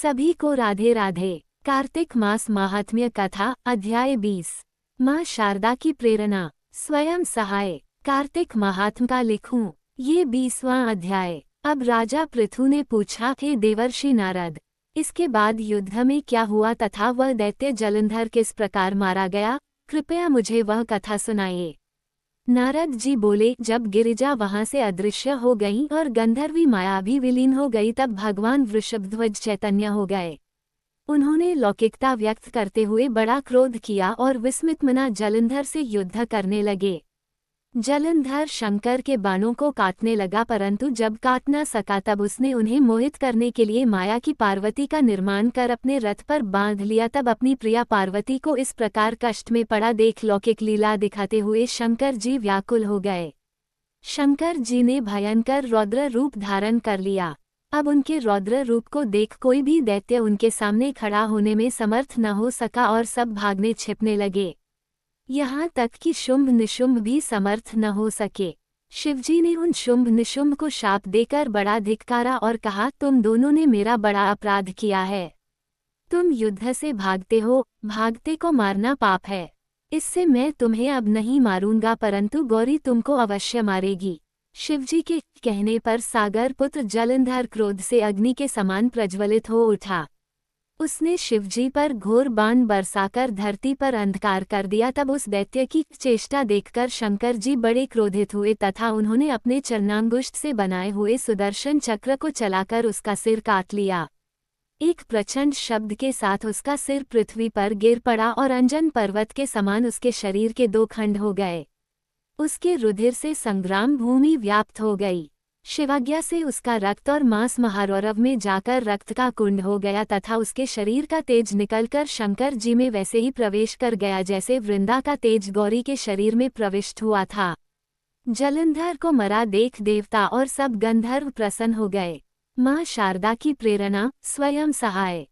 सभी को राधे राधे। कार्तिक मास महात्म्य कथा अध्याय 20। माँ शारदा की प्रेरणा। स्वयं सहाय। कार्तिक महात्म का लिखूं। ये 20वां अध्याय। अब राजा पृथु ने पूछा, हे देवर्षि नारद, इसके बाद युद्ध में क्या हुआ तथा वह दैत्य जलंधर किस प्रकार मारा गया, कृपया मुझे वह कथा सुनाइए। नारद जी बोले, जब गिरिजा वहां से अदृश्य हो गई और गंधर्वी माया भी विलीन हो गई, तब भगवान वृषभध्वज चैतन्य हो गए। उन्होंने लौकिकता व्यक्त करते हुए बड़ा क्रोध किया और विस्मित मना जलंधर से युद्ध करने लगे। जलंधर शंकर के बाणों को काटने लगा, परंतु जब काट न सका तब उसने उन्हें मोहित करने के लिए माया की पार्वती का निर्माण कर अपने रथ पर बांध लिया। तब अपनी प्रिया पार्वती को इस प्रकार कष्ट में पड़ा देख लौकिक लीला दिखाते हुए शंकर जी व्याकुल हो गए। शंकर जी ने भयंकर रौद्र रूप धारण कर लिया। अब उनके रौद्र रूप को देख कोई भी दैत्य उनके सामने खड़ा होने में समर्थ न हो सका और सब भागने छिपने लगे। यहाँ तक कि शुंभ निशुंभ भी समर्थ न हो सके। शिवजी ने उन शुंभ निशुंभ को शाप देकर बड़ा धिक्कारा और कहा, तुम दोनों ने मेरा बड़ा अपराध किया है। तुम युद्ध से भागते हो, भागते को मारना पाप है। इससे मैं तुम्हें अब नहीं मारूंगा, परंतु गौरी तुमको अवश्य मारेगी। शिवजी के कहने पर सागर पुत्र जलंधर क्रोध से अग्नि के समान प्रज्वलित हो उठा। उसने शिवजी पर घोर बाण बरसाकर धरती पर अंधकार कर दिया। तब उस दैत्य की चेष्टा देखकर शंकर जी बड़े क्रोधित हुए तथा उन्होंने अपने चरणांगुष्ठ से बनाए हुए सुदर्शन चक्र को चलाकर उसका सिर काट लिया। एक प्रचंड शब्द के साथ उसका सिर पृथ्वी पर गिर पड़ा और अंजन पर्वत के समान उसके शरीर के 2 खंड हो गए। उसके रुधिर से संग्राम भूमि व्याप्त हो गई। शिवाज्ञा से उसका रक्त और मांस महारौरव में जाकर रक्त का कुंड हो गया तथा उसके शरीर का तेज निकलकर शंकर जी में वैसे ही प्रवेश कर गया जैसे वृंदा का तेज गौरी के शरीर में प्रविष्ट हुआ था। जलंधर को मरा देख देवता और सब गंधर्व प्रसन्न हो गए। माँ शारदा की प्रेरणा। स्वयं सहाय।